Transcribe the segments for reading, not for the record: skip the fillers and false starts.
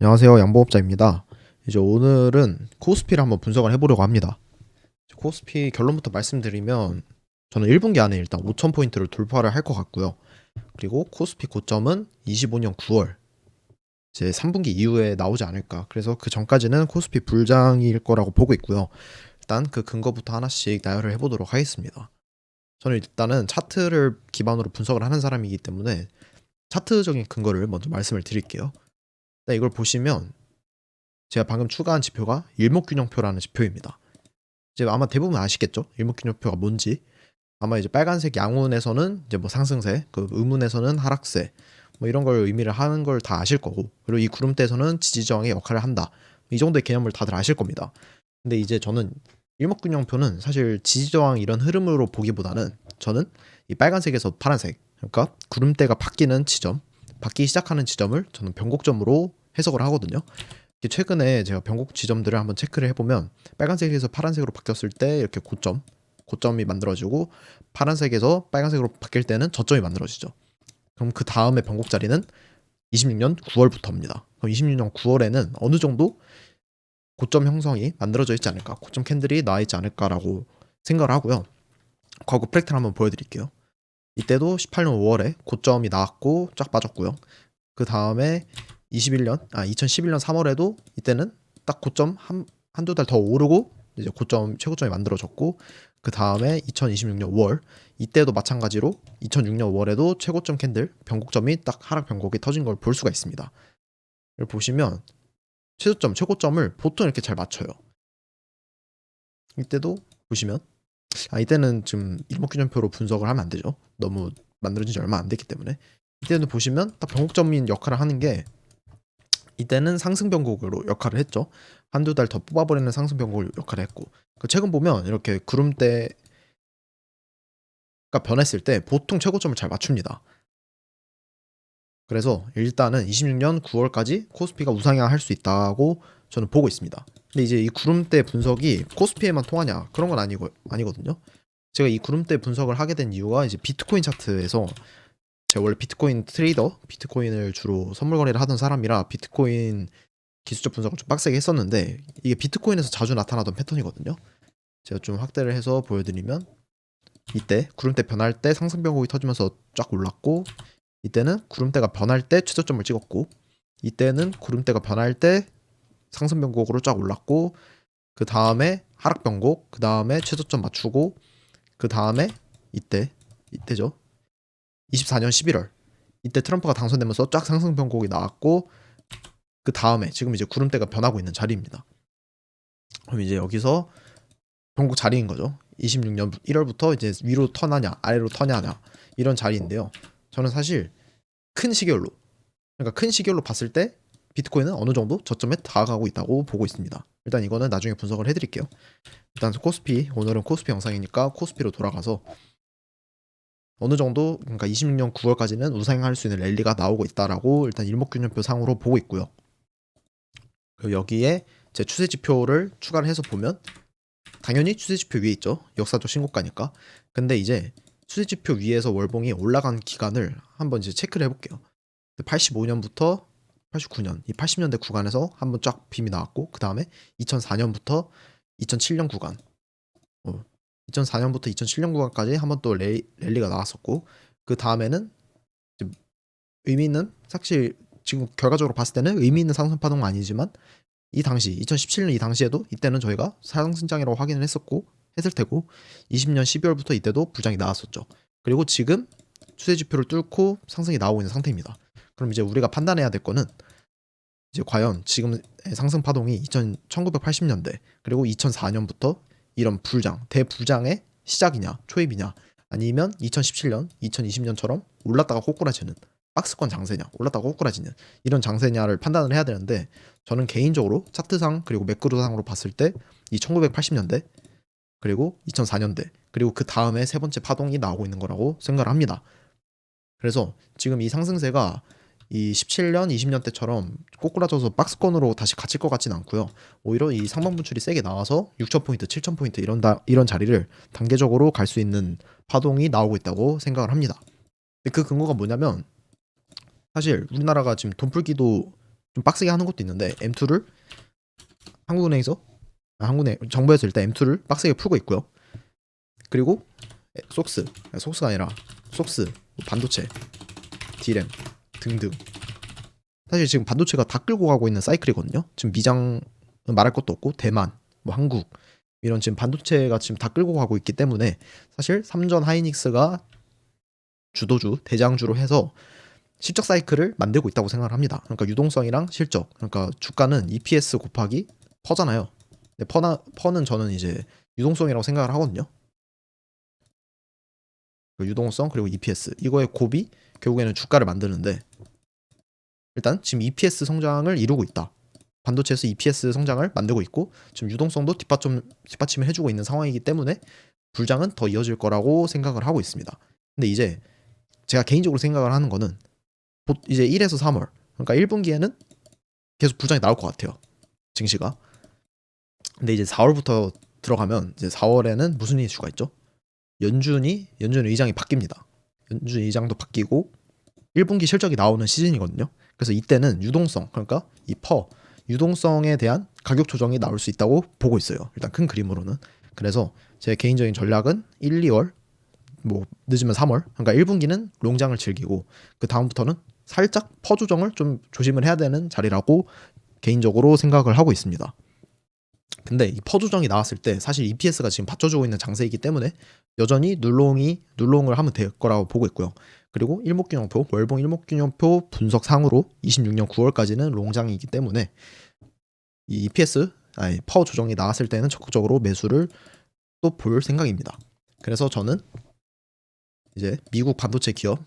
안녕하세요. 양보업자입니다. 이제 오늘은 코스피를 한번 분석을 해보려고 합니다. 코스피 결론부터 말씀드리면 저는 1분기 안에 일단 5,000포인트를 돌파를 할 것 같고요. 그리고 코스피 고점은 25년 9월 이제 3분기 이후에 나오지 않을까. 그래서 그 전까지는 코스피 불장일 거라고 보고 있고요. 일단 그 근거부터 하나씩 나열을 해보도록 하겠습니다. 저는 일단은 차트를 기반으로 분석을 하는 사람이기 때문에 차트적인 근거를 먼저 말씀을 드릴게요. 일단 이걸 보시면 제가 방금 추가한 지표가 일목균형표라는 지표입니다. 이제 아마 대부분 아시겠죠? 일목균형표가 뭔지. 아마 이제 빨간색 양운에서는 이제 뭐 상승세, 그 음운에서는 하락세, 뭐 이런 걸 의미를 하는 걸 다 아실 거고, 그리고 이 구름대에서는 지지저항의 역할을 한다. 이 정도의 개념을 다들 아실 겁니다. 근데 이제 저는 일목균형표는 사실 지지저항 이런 흐름으로 보기보다는 저는 이 빨간색에서 파란색, 그러니까 구름대가 바뀌는 지점, 바뀌기 시작하는 지점을 저는 변곡점으로 해석을 하거든요. 최근에 제가 변곡 지점들을 한번 체크를 해보면 빨간색에서 파란색으로 바뀌었을 때 이렇게 고점이 만들어지고 파란색에서 빨간색으로 바뀔 때는 저점이 만들어지죠. 그럼 그 다음에 변곡 자리는 26년 9월부터입니다. 그럼 26년 9월에는 어느 정도 고점 형성이 만들어져 있지 않을까, 고점 캔들이 나와 있지 않을까라고 생각을 하고요. 과거 프랙탈 한번 보여드릴게요. 이때도 18년 5월에 고점이 나왔고 쫙 빠졌고요. 그 다음에 2011년 3월에도 이때는 딱 고점 한두 달 더 오르고 이제 고점 최고점이 만들어졌고, 그 다음에 2026년 5월 이때도 마찬가지로 2006년 5월에도 최고점 캔들 변곡점이 딱 하락 변곡이 터진 걸 볼 수가 있습니다. 이걸 보시면 최저점 최고점을 보통 이렇게 잘 맞춰요. 이때도 보시면 이때는 지금 일목균형표로 분석을 하면 안 되죠. 너무 만들어진 지 얼마 안 됐기 때문에. 이때는 보시면 딱 변곡점인 역할을 하는 게, 이때는 상승 변곡으로 역할을 했죠. 한두 달 더 뽑아버리는 상승 변곡을 역할을 했고, 최근 보면 이렇게 구름대가 변했을 때 보통 최고점을 잘 맞춥니다. 그래서 일단은 26년 9월까지 코스피가 우상향할 수 있다고 저는 보고 있습니다. 근데 이제 이 구름대 분석이 코스피에만 통하냐, 그런 건 아니거든요. 제가 이 구름대 분석을 하게 된 이유가 이제 비트코인 차트에서, 제가 원래 비트코인 트레이더, 비트코인을 주로 선물 거래를 하던 사람이라 비트코인 기술적 분석을 좀 빡세게 했었는데, 이게 비트코인에서 자주 나타나던 패턴이거든요. 제가 좀 확대를 해서 보여드리면, 이때 구름대 변할 때 상승 변곡이 터지면서 쫙 올랐고, 이때는 구름대가 변할 때 최저점을 찍었고, 이때는 구름대가 변할 때 상승 변곡으로 쫙 올랐고, 그 다음에 하락 변곡, 그 다음에 최저점 맞추고, 그 다음에 이때죠. 24년 11월 이때 트럼프가 당선되면서 쫙 상승 변곡이 나왔고, 그 다음에 지금 이제 구름대가 변하고 있는 자리입니다. 그럼 이제 여기서 변곡 자리인 거죠. 26년 1월부터 이제 위로 턴하냐 아래로 턴하냐 이런 자리인데요. 저는 사실 큰 시계열로, 그러니까 큰 시계열로 봤을 때 비트코인은 어느 정도 저점에 다가가고 있다고 보고 있습니다. 일단 이거는 나중에 분석을 해드릴게요. 일단 코스피, 오늘은 코스피 영상이니까 코스피로 돌아가서 어느 정도, 그러니까 26년 9월까지는 우상향할 수 있는 랠리가 나오고 있다라고 일단 일목균형표 상으로 보고 있고요. 그리고 여기에 제 추세 지표를 추가를 해서 보면 당연히 추세 지표 위에 있죠. 역사적 신고가니까. 근데 이제 추세 지표 위에서 월봉이 올라간 기간을 한번 이제 체크를 해볼게요. 85년부터 89년, 이 80년대 구간에서 한번 쫙 빔이 나왔고, 그 다음에 2004년부터 2007년 구간, 2004년부터 2007년 구간까지 한번 또 랠리가 나왔었고, 그 다음에는 의미 있는, 사실 지금 결과적으로 봤을 때는 의미 있는 상승 파동은 아니지만, 이 당시 2017년 이 당시에도 이때는 저희가 상승장이라고 확인을 했을 테고, 20년 12월부터 이때도 불장이 나왔었죠. 그리고 지금 추세 지표를 뚫고 상승이 나오고 있는 상태입니다. 그럼 이제 우리가 판단해야 될 거는, 이제 과연 지금의 상승 파동이 1980년대 그리고 2004년부터 이런 대불장의 시작이냐, 초입이냐, 아니면 2017년, 2020년처럼 올랐다가 꼬꾸라지는 박스권 장세냐, 올랐다가 꼬꾸라지는 이런 장세냐를 판단을 해야 되는데, 저는 개인적으로 차트상 그리고 매크로상으로 봤을 때 이 1980년대 그리고 2004년대 그리고 그 다음에 세 번째 파동이 나오고 있는 거라고 생각을 합니다. 그래서 지금 이 상승세가 이 17년, 20년 때처럼 꼬꾸라져서 박스권으로 다시 갇힐 것 같진 않고요. 오히려 이 상방 분출이 세게 나와서 6,000포인트, 7,000포인트 이런 자리를 단계적으로 갈 수 있는 파동이 나오고 있다고 생각을 합니다. 근데 그 근거가 뭐냐면, 사실 우리나라가 지금 돈풀기도 좀 빡세게 하는 것도 있는데 M2를 한국은행에서 한국은행 정부에서 일단 M2를 빡세게 풀고 있고요. 그리고 속스가 아니라 속스, 반도체, D램 등등. 사실 지금 반도체가 다 끌고 가고 있는 사이클이거든요. 지금 미장 말할 것도 없고 대만, 뭐 한국 이런 지금 반도체가 지금 다 끌고 가고 있기 때문에 사실 삼전 하이닉스가 주도주, 대장주로 해서 실적 사이클을 만들고 있다고 생각을 합니다. 그러니까 유동성이랑 실적, 그러니까 주가는 EPS 곱하기 퍼잖아요. 근데 퍼는 저는 이제 유동성이라고 생각을 하거든요. 유동성 그리고 EPS 이거의 곱이 결국에는 주가를 만드는데 일단 지금 EPS 성장을 이루고 있다. 반도체에서 EPS 성장을 만들고 있고 지금 유동성도 뒷받침을 해주고 있는 상황이기 때문에 불장은 더 이어질 거라고 생각을 하고 있습니다. 근데 이제 제가 개인적으로 생각을 하는 거는 이제 1에서 3월 그러니까 1분기에는 계속 불장이 나올 것 같아요. 증시가. 근데 이제 4월부터 들어가면 이제 4월에는 무슨 이슈가 있죠? 연준 의장이 바뀝니다. 연준 의장도 바뀌고 1분기 실적이 나오는 시즌이거든요. 그래서 이때는 유동성 그러니까 유동성에 대한 가격 조정이 나올 수 있다고 보고 있어요. 일단 큰 그림으로는. 그래서 제 개인적인 전략은 1, 2월 뭐 늦으면 3월 그러니까 1분기는 롱장을 즐기고 그 다음부터는 살짝 퍼 조정을 좀 조심을 해야 되는 자리라고 개인적으로 생각을 하고 있습니다. 근데 이 퍼 조정이 나왔을 때 사실 EPS가 지금 받쳐주고 있는 장세이기 때문에 여전히 눌롱을 하면 될 거라고 보고 있고요. 그리고 일목균형표, 월봉 일목균형표 분석상으로 26년 9월까지는 롱장이기 때문에 이 퍼 조정이 나왔을 때는 적극적으로 매수를 또 볼 생각입니다. 그래서 저는 이제 미국 반도체 기업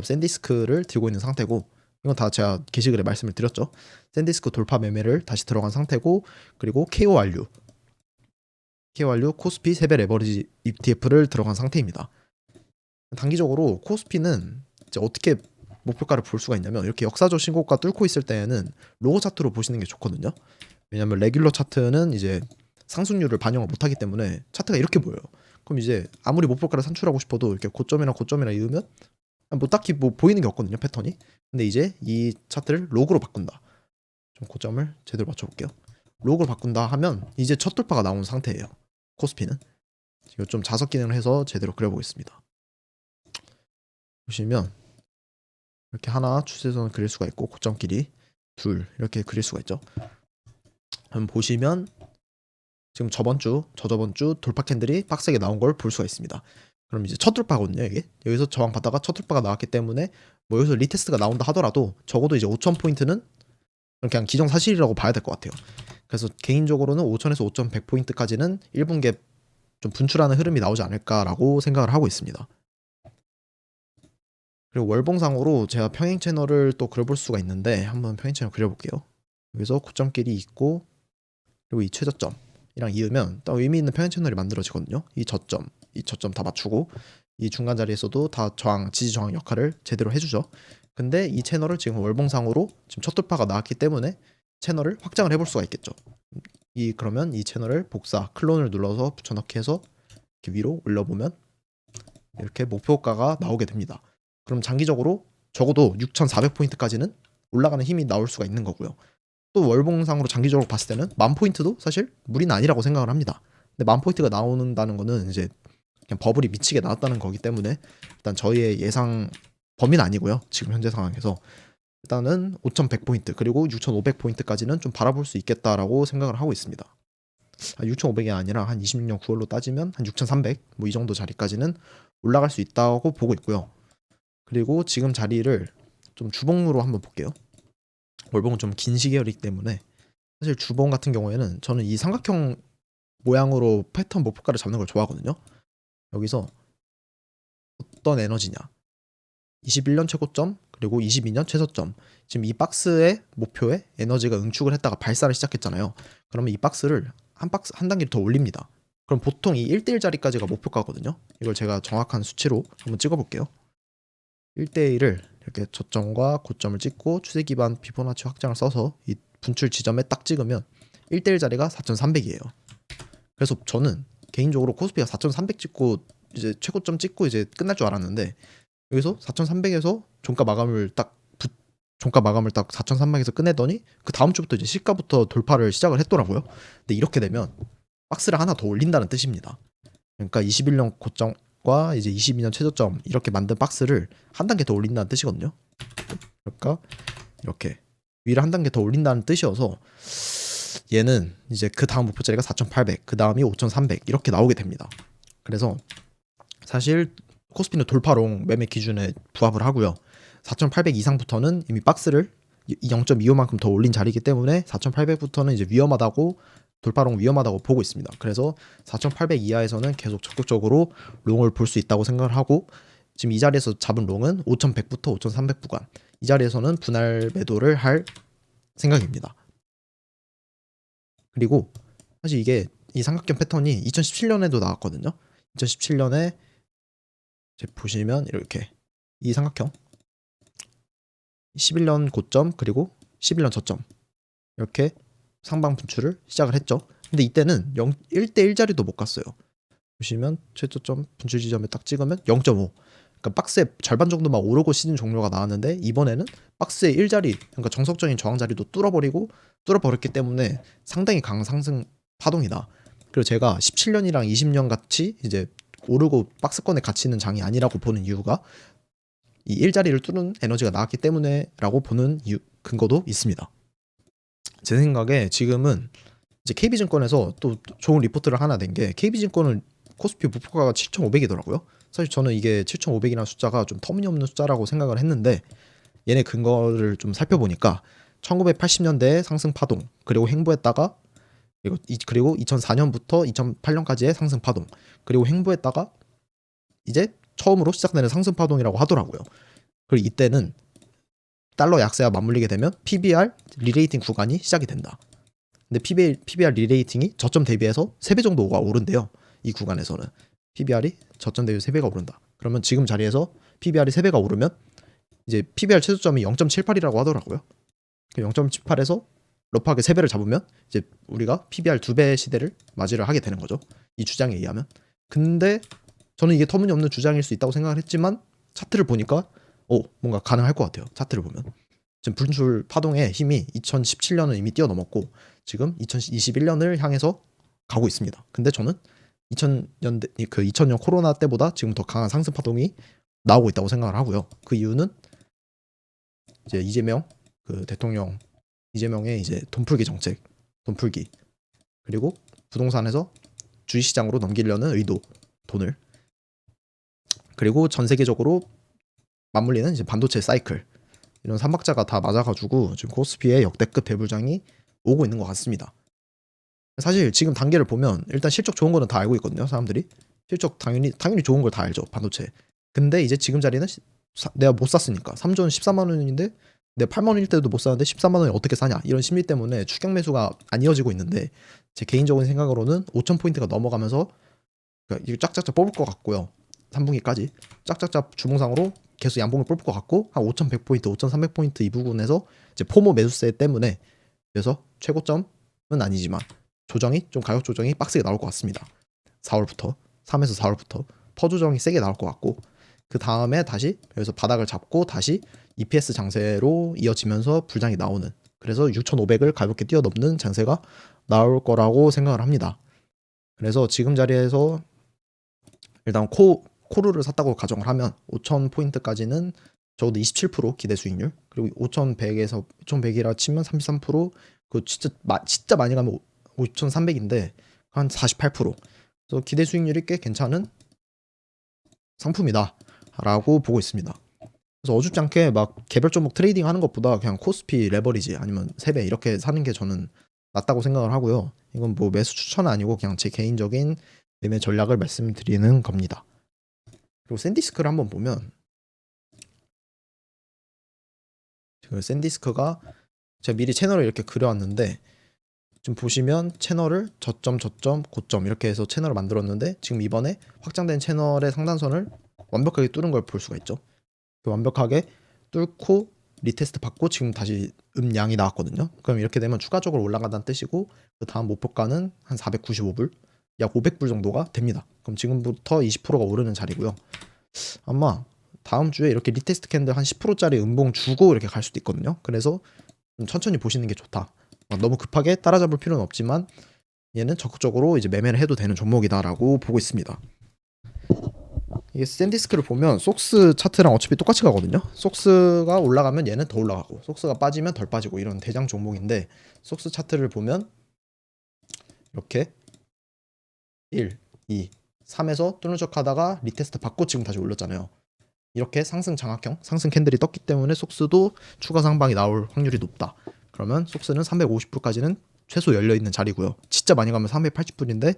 샌디스크를 들고 있는 상태고 이건 다 제가 게시글에 말씀을 드렸죠. 샌디스크 돌파 매매를 다시 들어간 상태고 그리고 KORU 코스피 3배 레버리지 ETF를 들어간 상태입니다. 단기적으로 코스피는 이제 어떻게 목표가를 볼 수가 있냐면 이렇게 역사적 신고가 뚫고 있을 때에는 로고 차트로 보시는 게 좋거든요. 왜냐면 레귤러 차트는 이제 상승률을 반영을 못하기 때문에 차트가 이렇게 보여요. 그럼 이제 아무리 목표가를 산출하고 싶어도 이렇게 고점이나 이으면 뭐 딱히 뭐 보이는 게 없거든요, 패턴이. 근데 이제 이 차트를 로그로 바꾼다. 좀 고점을 제대로 맞춰볼게요. 로그로 바꾼다 하면 이제 첫 돌파가 나온 상태예요. 코스피는. 이거 좀 자석 기능을 해서 제대로 그려보겠습니다. 보시면 이렇게 하나 추세선을 그릴 수가 있고 고점끼리 둘 이렇게 그릴 수가 있죠. 한번 보시면 지금 저저번 주 돌파 캔들이 빡세게 나온 걸 볼 수가 있습니다. 그럼 이제 첫 돌파거든요, 이게. 여기서 저항 받다가 첫 돌파가 나왔기 때문에 뭐 여기서 리테스트가 나온다 하더라도 적어도 이제 5,000포인트는 그냥 기정사실이라고 봐야 될 것 같아요. 그래서 개인적으로는 5,000에서 5,100포인트까지는 1분기에 좀 분출하는 흐름이 나오지 않을까라고 생각을 하고 있습니다. 그리고 월봉상으로 제가 평행 채널을 또 그려볼 수가 있는데 한번 평행 채널 그려볼게요. 여기서 고점끼리 있고 그리고 이 최저점이랑 이으면 딱 의미 있는 평행 채널이 만들어지거든요. 이 저점 다 맞추고 이 중간 자리에서도 다 지지 저항 역할을 제대로 해주죠. 근데 이 채널을 지금 월봉상으로 지금 첫 돌파가 나왔기 때문에 채널을 확장을 해볼 수가 있겠죠. 그러면 이 채널을 클론을 눌러서 붙여넣기 해서 이렇게 위로 올려보면 이렇게 목표가가 나오게 됩니다. 그럼 장기적으로 적어도 6,400포인트까지는 올라가는 힘이 나올 수가 있는 거고요. 또 월봉상으로 장기적으로 봤을 때는 10,000포인트도 사실 무리는 아니라고 생각을 합니다. 근데 10,000포인트가 나온다는 거는 이제 그냥 버블이 미치게 나왔다는 거기 때문에 일단 저희의 예상 범위는 아니고요. 지금 현재 상황에서 일단은 5,100포인트 그리고 6,500포인트까지는 좀 바라볼 수 있겠다라고 생각을 하고 있습니다. 6,500이 아니라 한 26년 9월로 따지면 한 6,300 뭐 이 정도 자리까지는 올라갈 수 있다고 보고 있고요. 그리고 지금 자리를 좀 주봉으로 한번 볼게요. 월봉은 좀 긴 시계열이기 때문에 사실 주봉 같은 경우에는 저는 이 삼각형 모양으로 패턴 목표가를 잡는 걸 좋아하거든요. 여기서 어떤 에너지냐 21년 최고점 그리고 22년 최저점 지금 이 박스의 목표에 에너지가 응축을 했다가 발사를 시작했잖아요. 그러면 이 박스를 한 단계를 더 올립니다. 그럼 보통 이 1대1 자리까지가 목표가거든요. 이걸 제가 정확한 수치로 한번 찍어볼게요. 1대1을 이렇게 저점과 고점을 찍고 추세 기반 피보나치 확장을 써서 이 분출 지점에 딱 찍으면 1대1 자리가 4,300이에요. 그래서 저는 개인적으로 코스피가 4,300 찍고 이제 최고점 찍고 이제 끝날 줄 알았는데 여기서 4,300에서 종가 마감을 딱 종가 마감을 딱 4,300에서 끝내더니 그 다음 주부터 이제 시가부터 돌파를 시작을 했더라고요. 근데 이렇게 되면 박스를 하나 더 올린다는 뜻입니다. 그러니까 21년 고점과 이제 22년 최저점 이렇게 만든 박스를 한 단계 더 올린다는 뜻이거든요. 그러니까 이렇게 위를 한 단계 더 올린다는 뜻이어서 얘는 이제 그 다음 목표자리가 4,800, 그 다음이 5,300 이렇게 나오게 됩니다. 그래서 사실 코스피는 돌파롱 매매 기준에 부합을 하고요. 4,800 이상부터는 이미 박스를 0.25만큼 더 올린 자리이기 때문에 4,800부터는 이제 위험하다고 돌파롱 위험하다고 보고 있습니다. 그래서 4,800 이하에서는 계속 적극적으로 롱을 볼 수 있다고 생각을 하고 지금 이 자리에서 잡은 롱은 5,100부터 5,300 구간 이 자리에서는 분할 매도를 할 생각입니다. 그리고 사실 이게 이 삼각형 패턴이 2017년에도 나왔거든요. 2017년에 보시면 이렇게 이 삼각형 11년 고점 그리고 11년 저점 이렇게 상방 분출을 시작을 했죠. 근데 이때는 1대1 자리도 못 갔어요. 보시면 최저점 분출 지점에 딱 찍으면 0.5. 그러니까 박스의 절반 정도만 오르고 시즌 종료가 나왔는데 이번에는 박스의 1자리, 그러니까 정석적인 저항 자리도 뚫어버렸기 때문에 상당히 강한 상승 파동이다. 그리고 제가 17년이랑 20년 같이 이제 오르고 박스권에 갇히는 장이 아니라고 보는 이유가 이 1자리를 뚫은 에너지가 나왔기 때문에라고 보는 근거도 있습니다. 제 생각에 지금은 이제 KB증권에서 또 좋은 리포트를 하나 낸 게 KB증권은 코스피 목표가가 7,500이더라고요. 사실 저는 이게 7,500이라는 숫자가 좀 터무니없는 숫자라고 생각을 했는데 얘네 근거를 좀 살펴보니까 1980년대의 상승 파동 그리고 횡보했다가 그리고 2004년부터 2008년까지의 상승 파동 그리고 횡보했다가 이제 처음으로 시작되는 상승 파동이라고 하더라고요. 그리고 이때는 달러 약세와 맞물리게 되면 PBR 리레이팅 구간이 시작이 된다. 근데 PBR 리레이팅이 저점 대비해서 3배 정도가 오른대요. 이 구간에서는 PBR이 저점 대비 3배가 오른다. 그러면 지금 자리에서 PBR이 3배가 오르면 이제 PBR 최저점이 0.78이라고 하더라고요. 0.78에서 러프하게 3배를 잡으면 이제 우리가 PBR 2배 시대를 맞이를 하게 되는 거죠. 이 주장에 의하면. 근데 저는 이게 터무니없는 주장일 수 있다고 생각을 했지만 차트를 보니까 뭔가 가능할 것 같아요. 차트를 보면. 지금 분출 파동의 힘이 2017년은 이미 뛰어넘었고 지금 2021년을 향해서 가고 있습니다. 근데 저는 2000년 코로나 때보다 지금 더 강한 상승 파동이 나오고 있다고 생각을 하고요. 그 이유는 이제 이재명 대통령 이재명의 이제 돈풀기 정책, 돈풀기 그리고 부동산에서 주식시장으로 넘기려는 의도, 돈을 그리고 전 세계적으로 맞물리는 이제 반도체 사이클 이런 삼박자가 다 맞아가지고 지금 코스피의 역대급 대불장이 오고 있는 것 같습니다. 사실 지금 단계를 보면 일단 실적 좋은 거는 다 알고 있거든요. 사람들이 실적 당연히 좋은 걸 다 알죠. 반도체. 근데 이제 지금 자리는 내가 못 샀으니까 3조 원 14만 원인데 내가 8만 원일 때도 못 사는데 14만 원이 어떻게 사냐 이런 심리 때문에 추격 매수가 안 이어지고 있는데 제 개인적인 생각으로는 5,000포인트가 넘어가면서 이거 쫙쫙쫙 뽑을 것 같고요. 3분기까지 쫙쫙쫙 주봉상으로 계속 양봉을 뽑을 것 같고 한 5,100포인트, 5,300포인트 이 부분에서 이제 포모 매수세 때문에 그래서 최고점은 아니지만 조정이 좀 가격 조정이 빡세게 나올 것 같습니다. 4월부터 3에서 4월부터 퍼 조정이 세게 나올 것 같고 그 다음에 다시 여기서 바닥을 잡고 다시 EPS 장세로 이어지면서 불장이 나오는 그래서 6,500을 가볍게 뛰어넘는 장세가 나올 거라고 생각을 합니다. 그래서 지금 자리에서 일단 코르를 샀다고 가정을 하면 5,000포인트까지는 적어도 27% 기대 수익률 그리고 5,100에서 5,100이라 치면 33% 그 진짜 많이 가면 5,300인데 한 48%. 그래서 기대 수익률이 꽤 괜찮은 상품이다 라고 보고 있습니다. 그래서 어줍지 않게 막 개별 종목 트레이딩 하는 것보다 그냥 코스피 레버리지 아니면 3배 이렇게 사는 게 저는 낫다고 생각을 하고요. 이건 뭐 매수 추천은 아니고 그냥 제 개인적인 매매 전략을 말씀드리는 겁니다. 그리고 샌디스크를 한번 보면 그 샌디스크가 제가 미리 채널을 이렇게 그려왔는데 지금 보시면 채널을 저점 고점 이렇게 해서 채널을 만들었는데 지금 이번에 확장된 채널의 상단선을 완벽하게 뚫은 걸 볼 수가 있죠. 완벽하게 뚫고 리테스트 받고 지금 다시 음양이 나왔거든요. 그럼 이렇게 되면 추가적으로 올라간다는 뜻이고 그 다음 목표가는 한 495불 약 500불 정도가 됩니다. 그럼 지금부터 20%가 오르는 자리고요. 아마 다음 주에 이렇게 리테스트 캔들 한 10%짜리 음봉 주고 이렇게 갈 수도 있거든요. 그래서 좀 천천히 보시는 게 좋다. 너무 급하게 따라잡을 필요는 없지만 얘는 적극적으로 이제 매매를 해도 되는 종목이다라고 보고 있습니다. 이게 샌디스크를 보면 속스 차트랑 어차피 똑같이 가거든요. 속스가 올라가면 얘는 더 올라가고 속스가 빠지면 덜 빠지고 이런 대장 종목인데 속스 차트를 보면 이렇게 1, 2, 3에서 뚫는 척 하다가 리테스트 받고 지금 다시 올렸잖아요. 이렇게 상승 장악형, 상승 캔들이 떴기 때문에 속스도 추가 상방이 나올 확률이 높다. 그러면 속스는 350불까지는 최소 열려있는 자리고요. 진짜 많이 가면 380불인데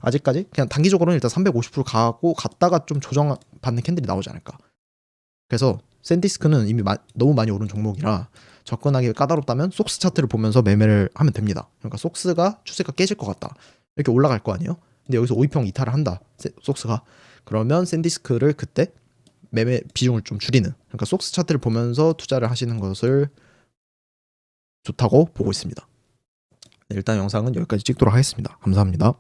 아직까지 그냥 단기적으로는 일단 350불 가고 갔다가 좀 조정받는 캔들이 나오지 않을까. 그래서 샌디스크는 이미 너무 많이 오른 종목이라 접근하기 까다롭다면 속스 차트를 보면서 매매를 하면 됩니다. 그러니까 속스가 추세가 깨질 것 같다. 이렇게 올라갈 거 아니에요. 근데 여기서 5위평 이탈을 한다. 속스가. 그러면 샌디스크를 그때 매매 비중을 좀 줄이는, 그러니까 속스 차트를 보면서 투자를 하시는 것을 좋다고 보고 있습니다. 일단 영상은 여기까지 찍도록 하겠습니다. 감사합니다.